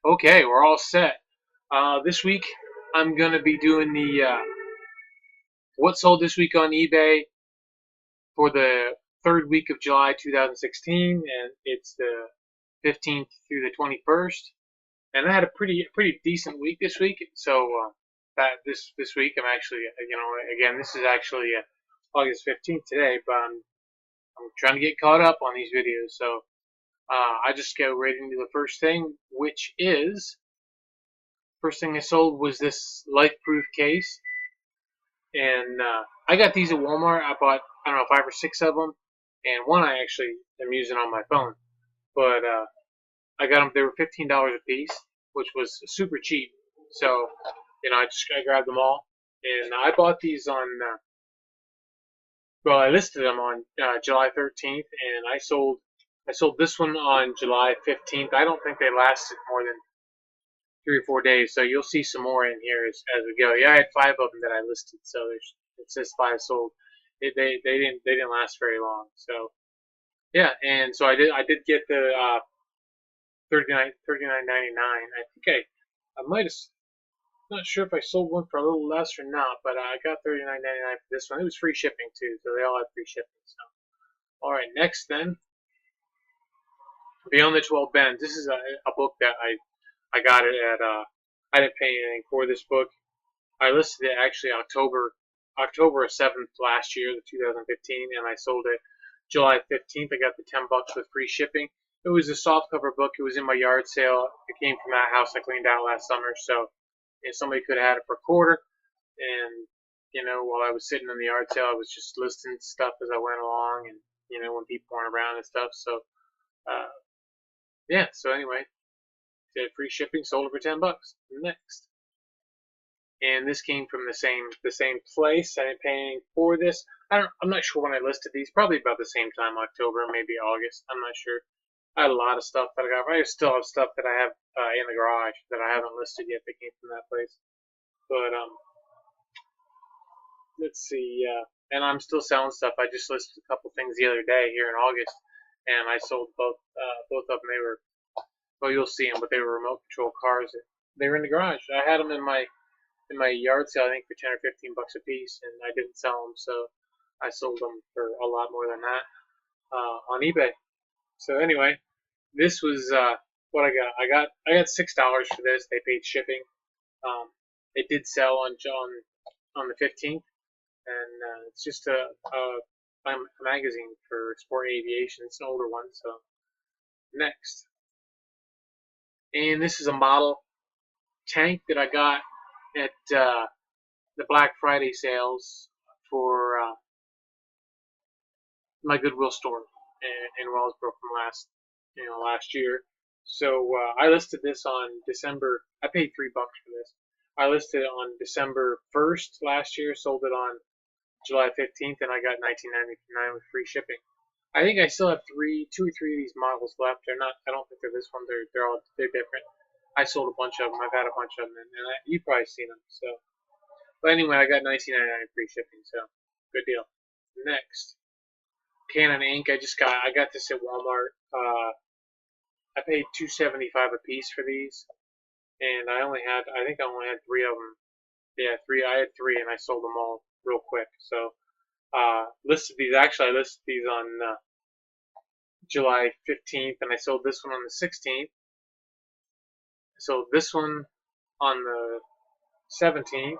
Okay, we're all set. This week I'm gonna be doing the what sold this week on eBay for the third week of July 2016, and it's the 15th through the 21st. And I had a pretty decent week this week. So that this week I'm actually again this is actually August 15th today, but I'm trying to get caught up on these videos. So I just go right into the first thing, which is first thing I sold was this life-proof case, and I got these at Walmart. I bought I don't know 5 or 6 of them, and one I actually am using on my phone. But I got them; they were $15 a piece, which was super cheap. So I grabbed them all, and I bought these on. Well, I listed them on July 13th, and I sold this one on July 15th. I don't think they lasted more than 3 or 4 days. So you'll see some more in here as we go. Yeah, I had 5 of them that I listed, so it says 5 sold. They didn't last very long. So yeah, and so I did get the 39.99. I think I might have, not sure if I sold one for a little less or not, but I got 39.99 for this one. It was free shipping too, so they all had free shipping. So all right, next then, Beyond the 12 Bends. This is a book that I got it at I didn't pay anything for this book. I listed it actually October 7th last year, the 2015, and I sold it July 15th. I got the $10 with free shipping. It was a softcover book. It was in my yard sale. It came from that house I cleaned out last summer, so somebody could have had it for a quarter. And while I was sitting in the yard sale, I was just listing stuff as I went along, and when people weren't around and stuff. So uh, yeah. So anyway, did free shipping, sold it for $10. Next. And this came from the same place. I didn't pay anything for this. I'm not sure when I listed these. Probably about the same time, October, maybe August. I'm not sure. I had a lot of stuff that I got. I still have stuff that I have in the garage that I haven't listed yet that came from that place. But let's see. And I'm still selling stuff. I just listed a couple things the other day here in August, and I sold both of them. They were, well, you'll see them, but they were remote control cars. They were in the garage. I had them in my yard sale, I think for 10 or 15 bucks a piece, and I didn't sell them, so I sold them for a lot more than that on eBay. So anyway, this was what I got. I got $6 for this. They paid shipping. It did sell on the 15th, and it's just a magazine for sport aviation. It's an older one. So next, and this is a model tank that I got at the Black Friday sales for my Goodwill store in Wellsboro from last year. So I listed this on December. I paid $3 for this. I listed it on December 1st last year. Sold it on July 15th, and I got 19.99 with free shipping. I think I still have 2 or 3 of these models left. They're not. I don't think they're this one. They're different. I sold a bunch of them. I've had a bunch of them, and you've probably seen them. So, but anyway, I got 19.99 free shipping. So, good deal. Next. Canon ink. I got this at Walmart. I paid $2.75 a piece for these, and I think I only had 3 of them. Yeah, three. I had 3, and I sold them all real quick. So listed these. Actually, I listed these on July 15th, and I sold this one on the 16th. I sold this one on the 17th.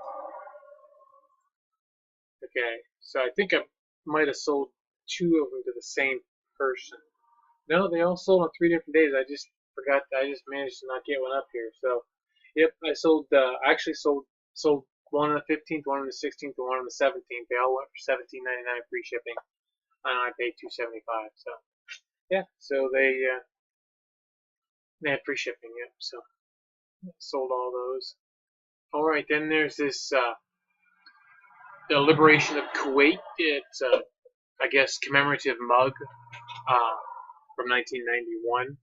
Okay, so I think I might have sold 2 of them to the same person. No, they all sold on 3 different days. I just forgot. I just managed to not get one up here. So, yep, I sold. I actually sold one on the 15th, one on the 16th, and one on the 17th. They all went for $17.99 free shipping, and I paid $2.75. So, yeah, so they had free shipping. Yep. So sold all those. All right, then there's this the liberation of Kuwait. It's I guess commemorative mug uh, from 1991.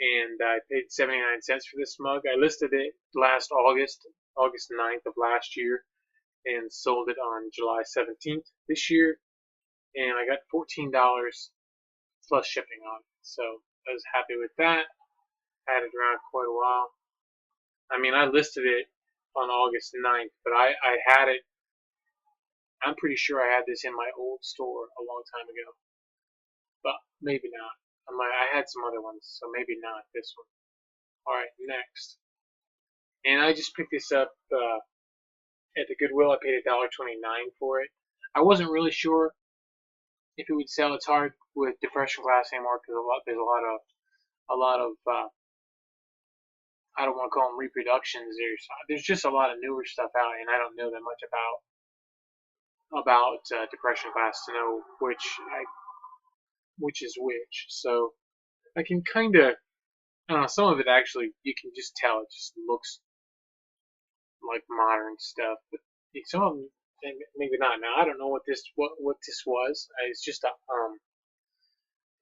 And I paid 79 cents for this mug. I listed it last August 9th of last year, and sold it on July 17th this year, and I got $14 plus shipping on it. So I was happy with that. Had it around quite a while. I mean, I listed it on August 9th, but I had it. I'm pretty sure I had this in my old store a long time ago, but maybe not. I had some other ones, so maybe not this one. All right, next. And I just picked this up at the Goodwill. I paid $1.29 for it. I wasn't really sure if it would sell. It's hard with depression glass anymore because there's a lot of I don't want to call them reproductions. There's just a lot of newer stuff out, and I don't know that much about depression glass to know which is which. So I can kind of, I don't know, some of it actually you can just tell it just looks like modern stuff, but some of them maybe not. Now I don't know what this was. It's just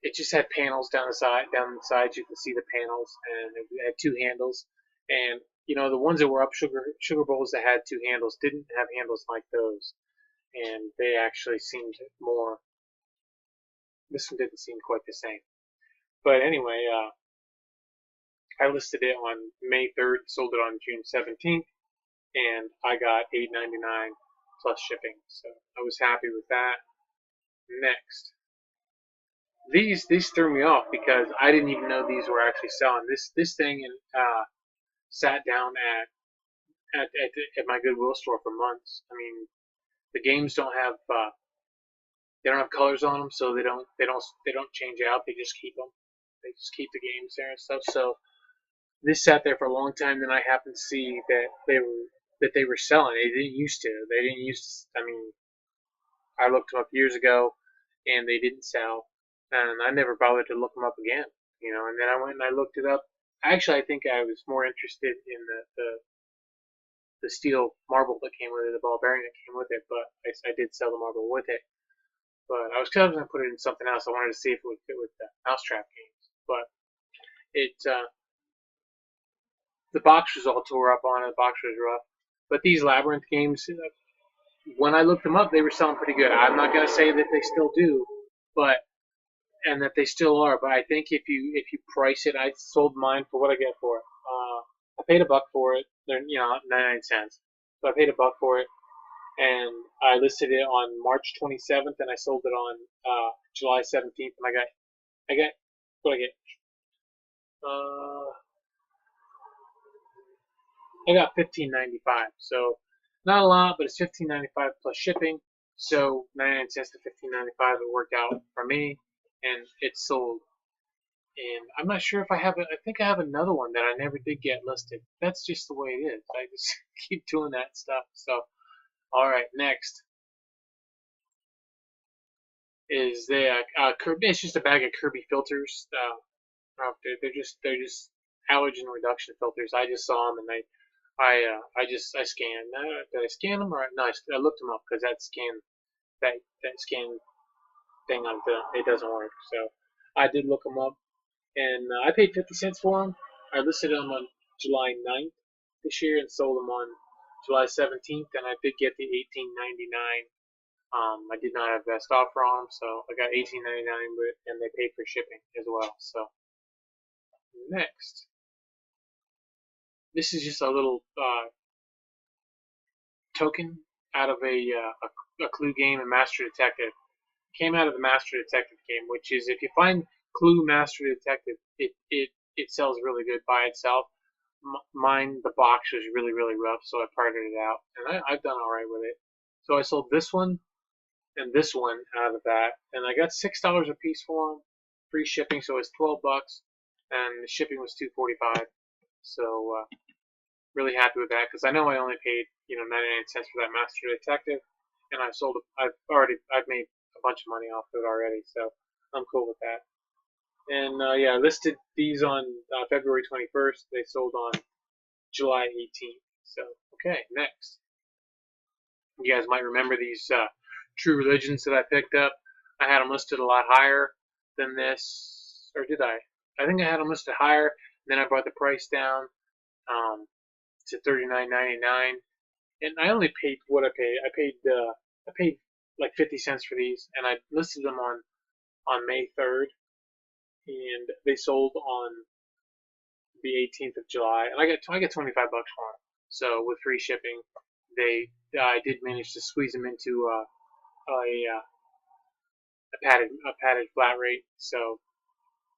it just had panels down the side. Down the sides, you can see the panels, and it had two handles. And the ones that were up sugar bowls that had two handles didn't have handles like those, and they actually seemed more. This one didn't seem quite the same. But anyway, I listed it on May 3rd, sold it on June 17th, and I got $8.99 plus shipping. So I was happy with that. Next. These threw me off because I didn't even know these were actually selling. This thing sat down at my Goodwill store for months. I mean, the games don't have they don't have colors on them, so they don't change out. They just keep them. They just keep the games there and stuff. So this sat there for a long time. Then I happened to see that they were selling. They didn't used to. They didn't used to. I mean, I looked them up years ago, and they didn't sell. And I never bothered to look them up again. And then I went and I looked it up. Actually, I think I was more interested in the steel marble that came with it, the ball bearing that came with it, but I did sell the marble with it. But I was kind of going to put it in something else. I wanted to see if it would fit with the mousetrap games. But it the box was all tore up on it. The box was rough. But these labyrinth games, when I looked them up, they were selling pretty good. I'm not going to say that they still do, but and that they still are. But I think if you price it, I sold mine for what I get for it. I paid $1 for it. They're 99 cents. So I paid $1 for it, and I listed it on March 27th, and I sold it on July 17th, and I got what I get. I got $15.95. So not a lot, but it's $15.95 plus shipping. So 99 cents to $15.95, it worked out for me, and it sold. And I'm not sure if I have it. I think I have another one that I never did get listed. That's just the way it is. I just keep doing that stuff. So, all right, next is the Kirby. It's just a bag of Kirby filters. They're just allergen reduction filters. I just saw them and I scanned. Did I scan them or no? I looked them up because that scan thing on it doesn't work. So I did look them up. And I paid 50 cents for them. I listed them on July 9th this year and sold them on July 17th, and I did get the $18.99. I did not have best offer on them, so I got $18.99, and they paid for shipping as well. So next, this is just a little token out of a Clue game, a Master Detective. It came out of the Master Detective game, which is if you find Clue Master Detective, it sells really good by itself. Mine, the box was really, really rough, so I parted it out, and I've done all right with it. So I sold this one and this one out of that, and I got $6 a piece for them, free shipping, so it's $12, and the shipping was $2.45. So really happy with that because I know I only paid 99 cents for that Master Detective, and I've made a bunch of money off of it already, so I'm cool with that. And yeah, I listed these on February 21st. They sold on July 18th. So, okay, next. You guys might remember these True Religions that I picked up. I had them listed a lot higher than this, or did I? I think I had them listed higher. Then I brought the price down to $39.99, and I only paid what I paid. I paid like 50 cents for these, and I listed them on May 3rd. And they sold on the 18th of July, and I get 25 bucks for them. So with free shipping, they I did manage to squeeze them into a padded flat rate. So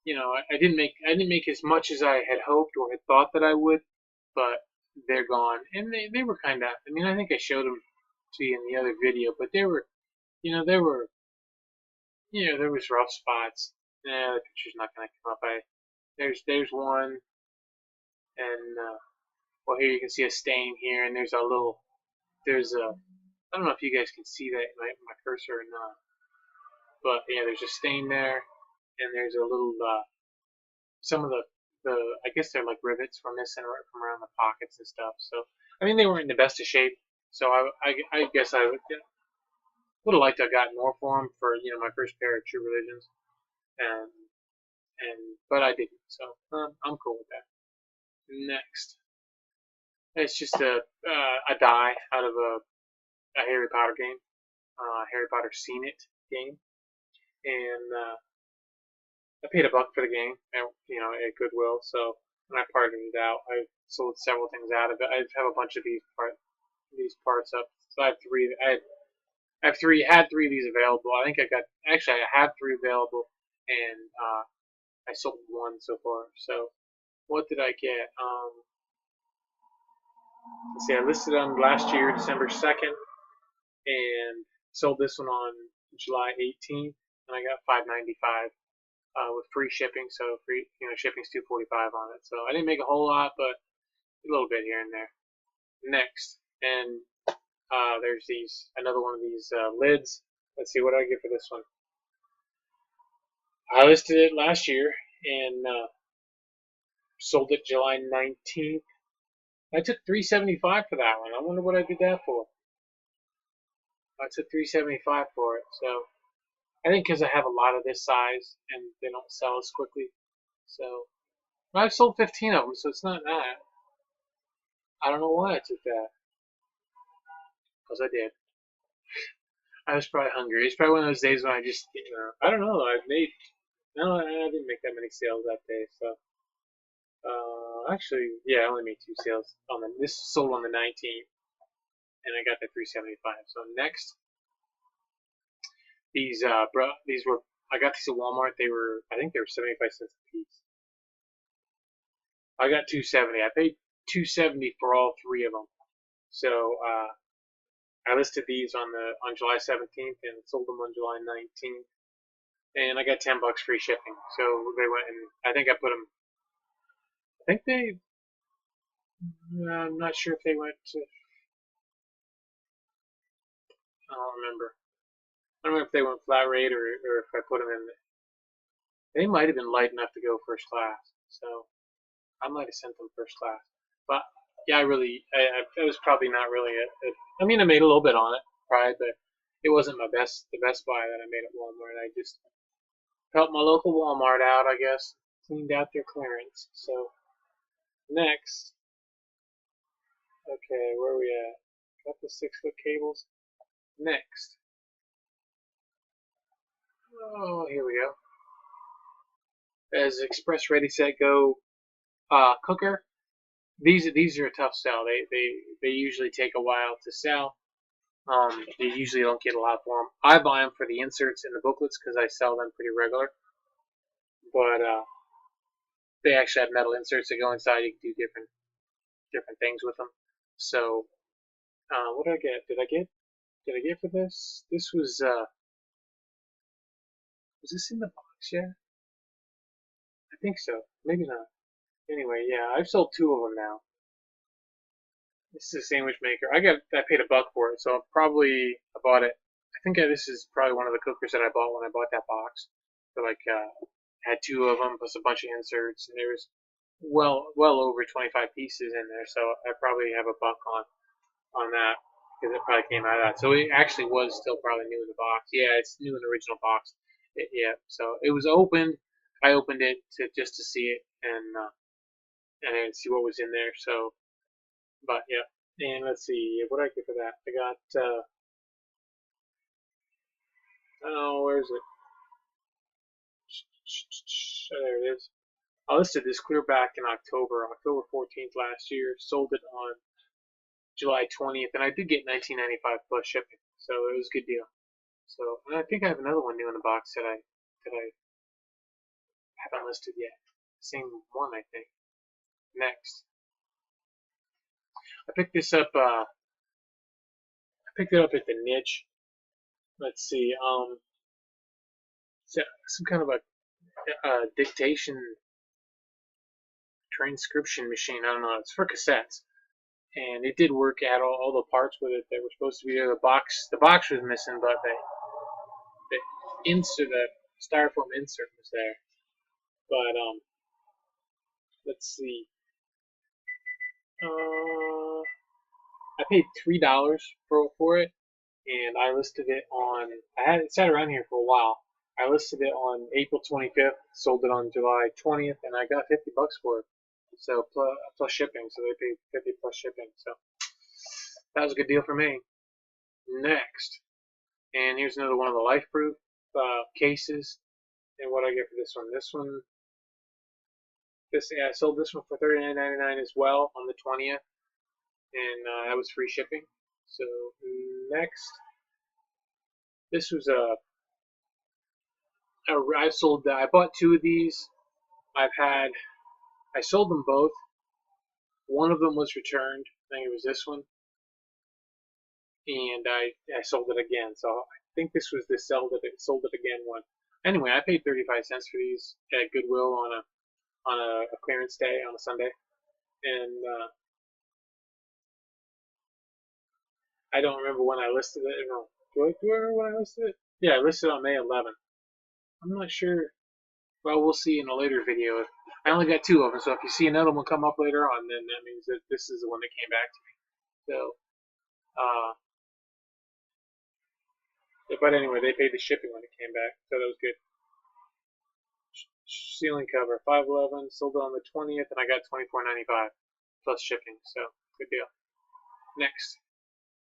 I didn't make as much as I had hoped or had thought that I would, but they're gone, and they were kind of. I mean, I think I showed them to you in the other video, but they were there were there was rough spots. Yeah, the picture's not gonna come up. There's one, and well, here you can see a stain here, and there's a I don't know if you guys can see that in my cursor or not, but yeah, there's a stain there, and there's a little some of the I guess they're like rivets were missing from around the pockets and stuff. So I mean they weren't in the best of shape. So I guess I would have liked to have gotten more for them for my first pair of True Religions, and but I didn't. So I'm cool with that. Next, it's just a die out of a Harry Potter game, Harry Potter Seen It game, and I paid $1 for the game, at Goodwill. So when I parted it out, I sold several things out of it. I have a bunch of these parts up. So I have three. I have three. Had three of these available. I think I have three available, and I sold one so far. So what did I get? Let's see. I listed on last year, December 2nd, and sold this one on July 18th, and I got $5.95. With free shipping, so free, shipping's $2.45 on it. So I didn't make a whole lot, but a little bit here and there. Next, and there's another one of these lids. Let's see, what did I get for this one? I listed it last year and sold it July 19th. I took $3.75 for that one. I wonder what I did that for. I took $3.75 for it. So I think because I have a lot of this size and they don't sell as quickly. So I've sold 15 of them, so it's not that. I don't know why I took that. Because I did. I was probably hungry. It's probably one of those days when I just, I don't know. No, I didn't make that many sales that day. So, actually, yeah, I only made 2 sales this sold on the 19th, and I got the $3.75. So next, these were, I got these at Walmart. I think they were 75 cents a piece. I got $2.70. I paid $2.70 for all 3 of them. So, I listed these on July 17th and sold them on July 19th, and I got $10 free shipping. So they went, and I think I put them. I think they. I'm not sure if they went to. I don't remember. I don't remember if they went flat rate or if I put them in. They might have been light enough to go first class, so I might have sent them first class. But yeah, I it was probably not really I mean, I made a little bit on it, probably, but it wasn't the best buy that I made at Walmart. I just helped my local Walmart out, I guess. Cleaned out their clearance. So next, okay, where are we at? Got the 6-foot cables. Next, oh, here we go. As Express Ready Set Go cooker. These are a tough sell. They usually take a while to sell. You usually don't get a lot for them. I buy them for the inserts and the booklets because I sell them pretty regular. But they actually have metal inserts that go inside. You can do different things with them. So what did I get? Did I get for this? This was this in the box yet? I think so. Maybe not. Anyway, yeah, I've sold 2 of them now. This is a sandwich maker. I paid $1 for it, so I bought it. I think this is probably one of the cookers that I bought when I bought that box. So had 2 of them plus a bunch of inserts, and there was well over 25 pieces in there. So I probably have $1 on that because it probably came out of that. So it actually was still probably new in the box. Yeah, it's new in the original box. Yeah, so it was opened. I opened it just to see it and see what was in there. So, but yeah. And let's see, what did I get for that? I got, oh, where is it? Oh, there it is. I listed this clear back in October 14th last year. Sold it on July 20th, and I did get 19.95 plus shipping, so it was a good deal. So, and I think I have another one new in the box that I haven't listed yet. Same one, I think. Next, I picked this up. I picked it up at the niche. Let's see. Some kind of a dictation transcription machine. I don't know. It's for cassettes, and it did work. At all the parts with it that were supposed to be there. The box was missing, but the styrofoam insert was there. But let's see. I paid $3 for it, and I listed it on. I had it sat around here for a while. I listed it on April 25th, sold it on July 20th, and I got $50 for it. So plus shipping, so they paid 50 plus shipping. So that was a good deal for me. Next, and here's another one of the LifeProof cases. And what I get for this one? I sold this one for $39.99 as well on the 20th, and that was free shipping. So next, this was I bought two of these. I sold them both. One of them was returned. I think it was this one, and I sold it again. So I think this was the sold it again one. Anyway, I paid 35 cents for these at Goodwill on a clearance day on a Sunday, and I don't remember when I listed it. Do I remember when I listed it? Yeah, I listed it on May 11th. I'm not sure. Well, we'll see in a later video. I only got two of them, so if you see another one come up later on, then that means that this is the one that came back to me. So, but anyway, they paid the shipping when it came back, so that was good. Ceiling cover, 511, sold it on the 20th, and I got $24.95 plus shipping, so good deal. Next,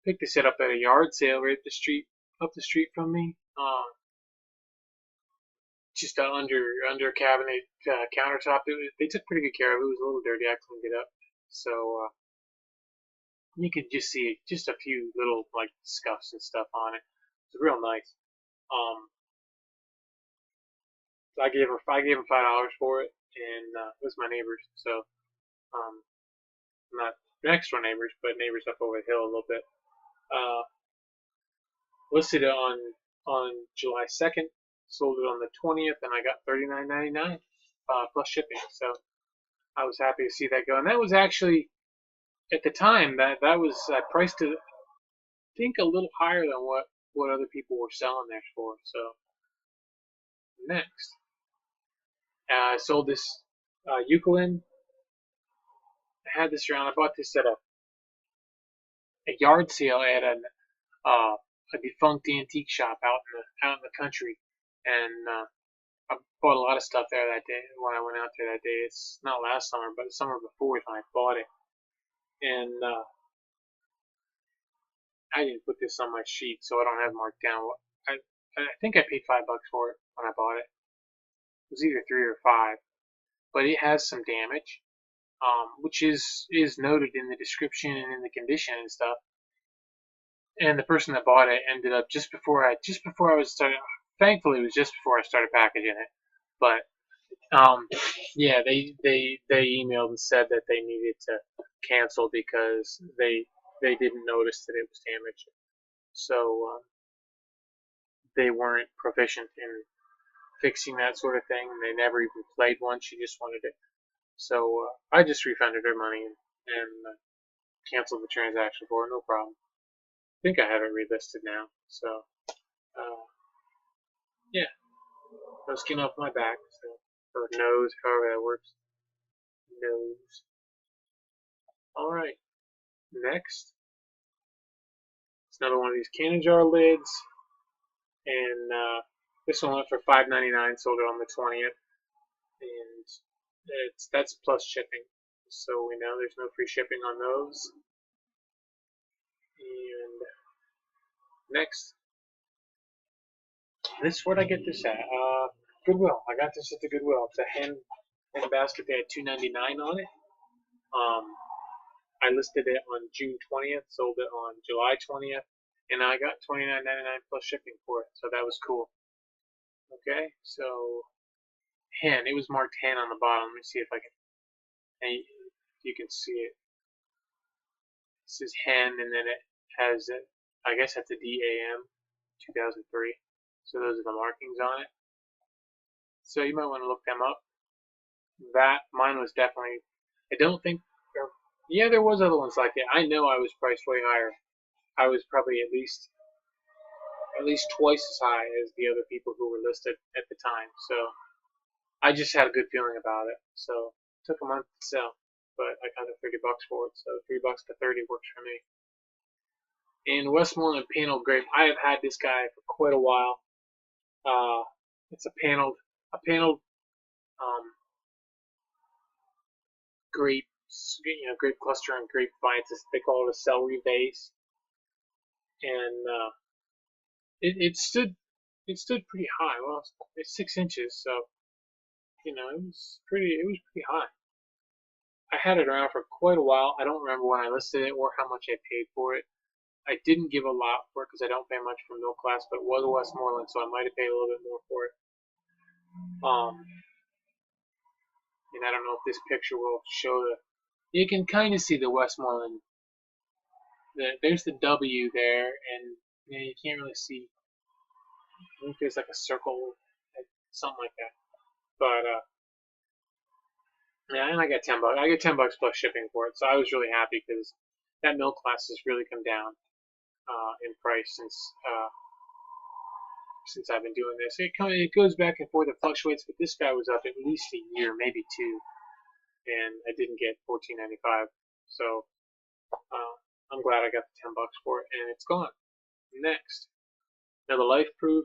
picked this up at a yard sale right up the street from me. Just under cabinet countertop. They took pretty good care of it. It was a little dirty. I cleaned it up, so you could just see just a few little like scuffs and stuff on it. It's real nice. So I gave him $5 for it, and it was my neighbors. So not next door neighbors, but neighbors up over the hill a little bit. Listed it on July 2nd. Sold it on the 20th, and I got $39.99 plus shipping. So I was happy to see that go. And that was actually at the time that was I priced it, I think, a little higher than what other people were selling theirs for. So next, I sold this Eucalyptus. I had this around. I bought this at a yard sale at a defunct antique shop out in the country, and I bought a lot of stuff there that day when I went out there that day. It's not last summer, but the summer before when I bought it, and I didn't put this on my sheet, so I don't have marked down. I think I paid $5 for it when I bought it. It was either 3 or 5, but it has some damage, which is noted in the description and in the condition and stuff. And the person that bought it ended up just before I was starting. Thankfully, it was just before I started packaging it. But yeah, they emailed and said that they needed to cancel because they didn't notice that it was damaged. So they weren't proficient in fixing that sort of thing. They never even played one. She just wanted it. So I just refunded her money and canceled the transaction for her. No problem. I think I have it relisted now. So yeah, no skin off my back. So, or nose, however that works. Nose. All right. Next, it's another one of these canning jar lids, and this one went for $5.99. Sold it on the 20th, and that's plus shipping. So we know there's no free shipping on those. And next, where'd I get this at? Goodwill. I got this at the Goodwill. It's a in basket. They had $2.99 on it. Um, I listed it on June 20th, sold it on July 20th, and I got $29.99 plus shipping for it. So that was cool. Okay, so hen. It was marked hen on the bottom. Let me see if I can. If you can see it. This is hen, and then it has it. I guess that's a DAM 2003. So those are the markings on it. So you might want to look them up. That mine was definitely. I don't think. Yeah, there was other ones like it. I know I was priced way higher. I was probably at least twice as high as the other people who were listed at the time. So I just had a good feeling about it. So it took a month to sell, but I got the $30 for it. So $3 to 30 works for me. And Westmoreland paneled grape. I have had this guy for quite a while. It's a paneled um, grape, grape cluster and grape vines. They call it a celery vase, and it stood pretty high. Well, it's 6 inches, so it was pretty high. I had it around for quite a while. I don't remember when I listed it or how much I paid for it. I didn't give a lot for it because I don't pay much for middle class, but it was a Westmoreland, so I might have paid a little bit more for it. And I don't know if this picture will show the. You can kind of see the Westmoreland. There's the W there, and you can't really see. I think there's like a circle, something like that. But yeah, and I got $10. I get $10 plus shipping for it, so I was really happy because that middle class has really come down in price since I've been doing this. It goes back and forth, it fluctuates, but this guy was up at least a year, maybe two, and I didn't get $14.95. So I'm glad I got the $10 for it, and it's gone. Next, now the Life Proof,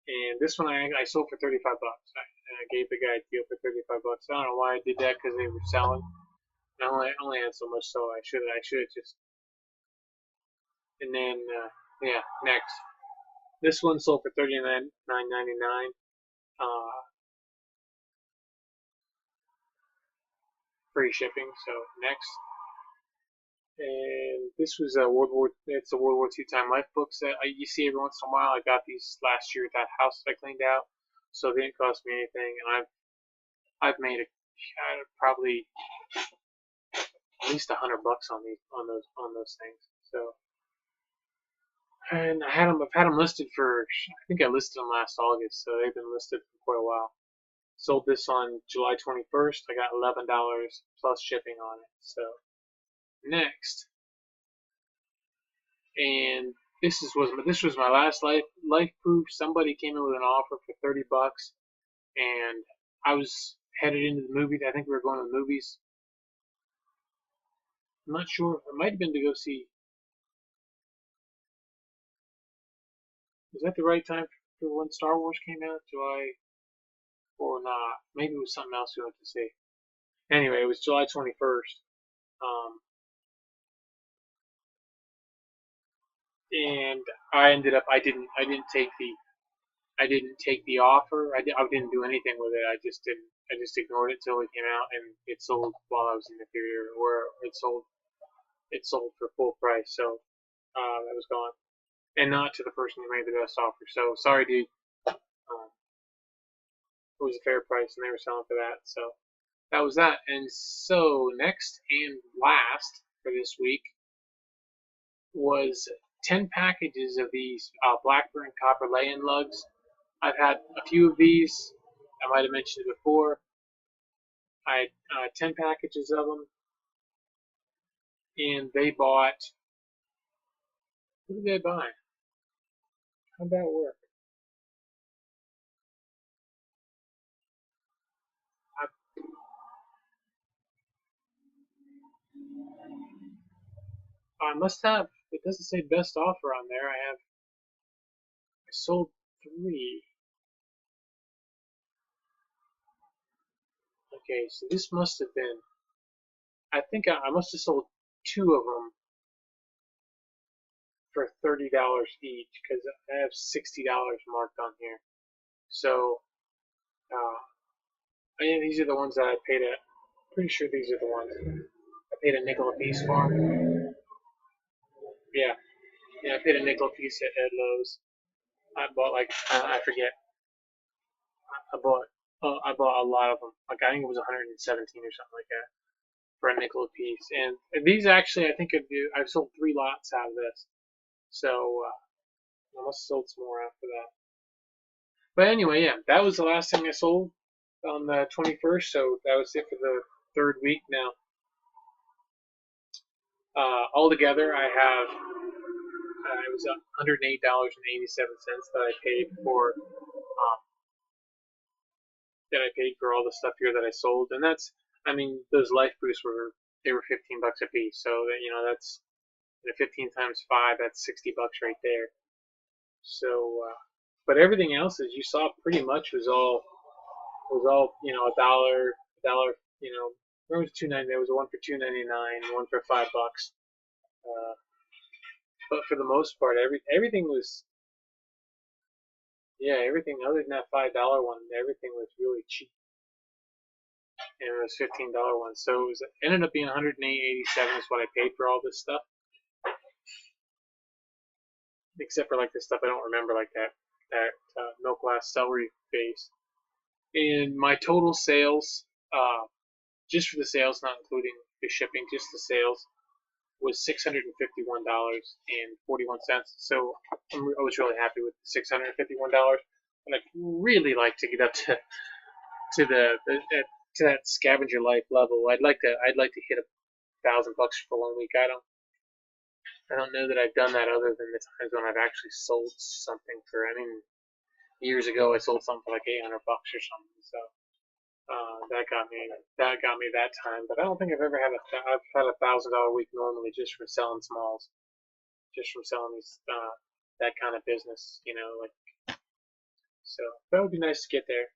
and this one I sold for $35. I gave the guy a deal for $35. I don't know why I did that because they were selling. I only had so much, so I should have just. And then yeah, next, this one sold for $39.99. Free shipping. So next, and this was it's a World War II time life books that you see every once in a while. I got these last year at that house that I cleaned out, so they didn't cost me anything, and I've made probably at least $100 on those things. So, and I've had them listed for, I think I listed them last August, so they've been listed for quite a while. Sold this on July 21st. I got $11 plus shipping on it. So next, and this was my last life proof. Somebody came in with an offer for $30, and I was headed into the movies. I think we were going to the movies. I'm not sure. It might have been to go see. Is that the right time for when Star Wars came out? July or not? Maybe it was something else we went to see. Anyway, it was July 21st. And I didn't take the offer. I didn't do anything with it. I just ignored it till it came out, and it sold while I was in the theater, or it sold for full price. So that was gone, and not to the person who made the best offer. So sorry, dude. It was a fair price, and they were selling for that. So that was that. And so next and last for this week was 10 packages of these Blackburn copper lay-in lugs. I've had a few of these. I might have mentioned it before. I had 10 packages of them, and they bought. What did they buy? How'd that work? I must have. It doesn't say best offer on there. I sold 3. Okay, so this must have been. I think I must have sold 2 of them for $30 each because I have $60 marked on here. So Yeah, these are the ones that I paid at. Pretty sure these are the ones I paid a nickel a piece for. Yeah, yeah, I paid a nickel a piece at Lowe's. I bought like I forget. I bought I bought a lot of them. Like I think it was 117 or something like that for a nickel a piece. And these actually, I think I've sold 3 lots out of this. So I must have sold some more after that. But anyway, yeah, that was the last thing I sold on the 21st. So that was it for the third week. Now, altogether, I have it was $108.87 that I paid for all the stuff here that I sold, and that's I mean those life boosts were 15 bucks a piece, so that, that's 15 times 5, that's 60 bucks right there. So, but everything else, as you saw, pretty much was all a dollar. There was 2.99. There was one for 2.99, one for $5. Uh, but for the most part, everything was, yeah, everything other than that $5 one, everything was really cheap, and it was $15 one. So ended up being 108.87 is what I paid for all this stuff, except for like the stuff I don't remember, like that milk glass celery base. And my total sales, just for the sales, not including the shipping, just the sales, was $651.41. So I was really happy with the $651. And I'd really like to get up to to that scavenger life level. I'd like to hit $1,000 for 1 week. I don't know that I've done that other than the times when I've actually sold something for. I mean, years ago I sold something for like $800 or something. So that got me that time. But I don't think I've had $1,000 week normally just from selling smalls, just from selling these that kind of business. Like, so that would be nice to get there.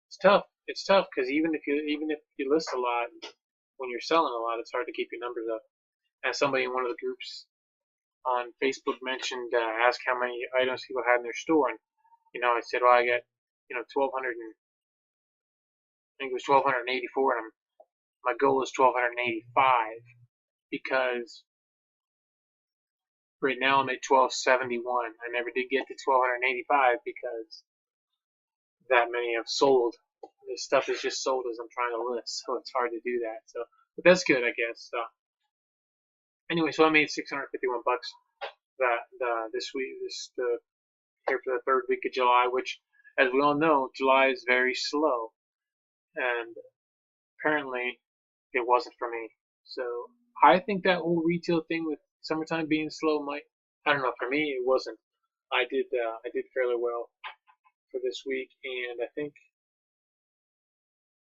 It's tough. It's tough because even if you list a lot, when you're selling a lot, it's hard to keep your numbers up. As somebody in one of the groups on Facebook mentioned, asked how many items people had in their store, and I said, well, I got 1,200 and I think it was 1,284, and my goal is 1,285 because right now I'm at 1,271. I never did get to 1,285 because that many have sold. This stuff is just sold as I'm trying to list, so it's hard to do that. So, but that's good, I guess. Anyway, so I made $651 this week, here for the third week of July, which, as we all know, July is very slow, and apparently it wasn't for me. So I think that whole retail thing with summertime being slow might, I don't know, for me it wasn't. I did fairly well for this week, and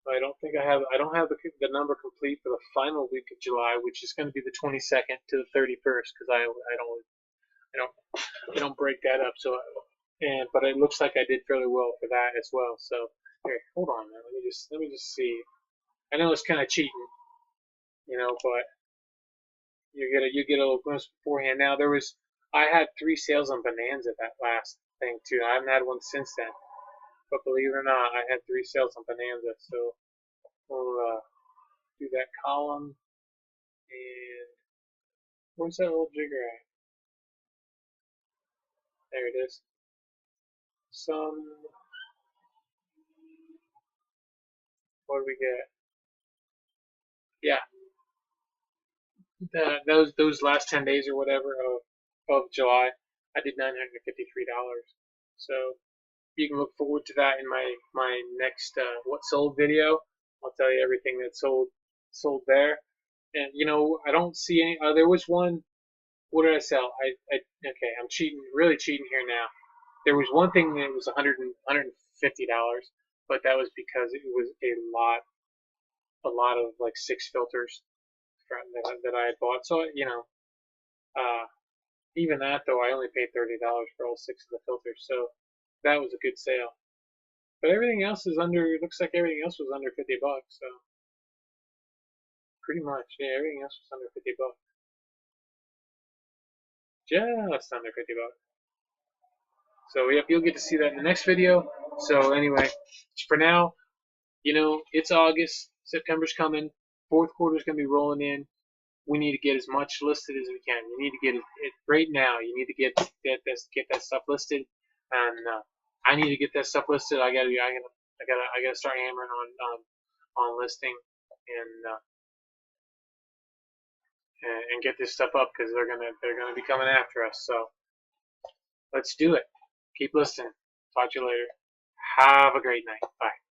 I don't have the number complete for the final week of July, which is going to be the 22nd to the 31st, because I don't I don't break that up. So, but it looks like I did fairly well for that as well. So here, hold on, man. Let me just see. I know it's kind of cheating, but you get a little glimpse beforehand. Now I had 3 sales on Bonanza that last thing too. I haven't had one since then, but believe it or not, I had 3 sales on Bonanza. So we'll do that column, and where's that little jigger at? There it is. Some, what do we get? Yeah, those last 10 days or whatever of July, I did $953. So you can look forward to that in my next what sold video. I'll tell you everything that sold there. And I don't see any. There was one. What did I sell? Okay. I'm cheating, really cheating here now. There was one thing that was $150, but that was because it was a lot of like 6 filters that I had bought. So uh, even that though, I only paid $30 for all 6 of the filters. So that was a good sale. But everything else is under. It looks like everything else was under $50. So pretty much, yeah, everything else was under $50. Just under $50. So yep, you'll get to see that in the next video. So anyway, for now, you know, it's August, September's coming, fourth quarter's gonna be rolling in. We need to get as much listed as we can. You need to get it right now. You need to get that stuff listed, and I need to get that stuff listed. I gotta start hammering on listing and and get this stuff up because they're gonna be coming after us. So let's do it. Keep listening. Talk to you later. Have a great night. Bye.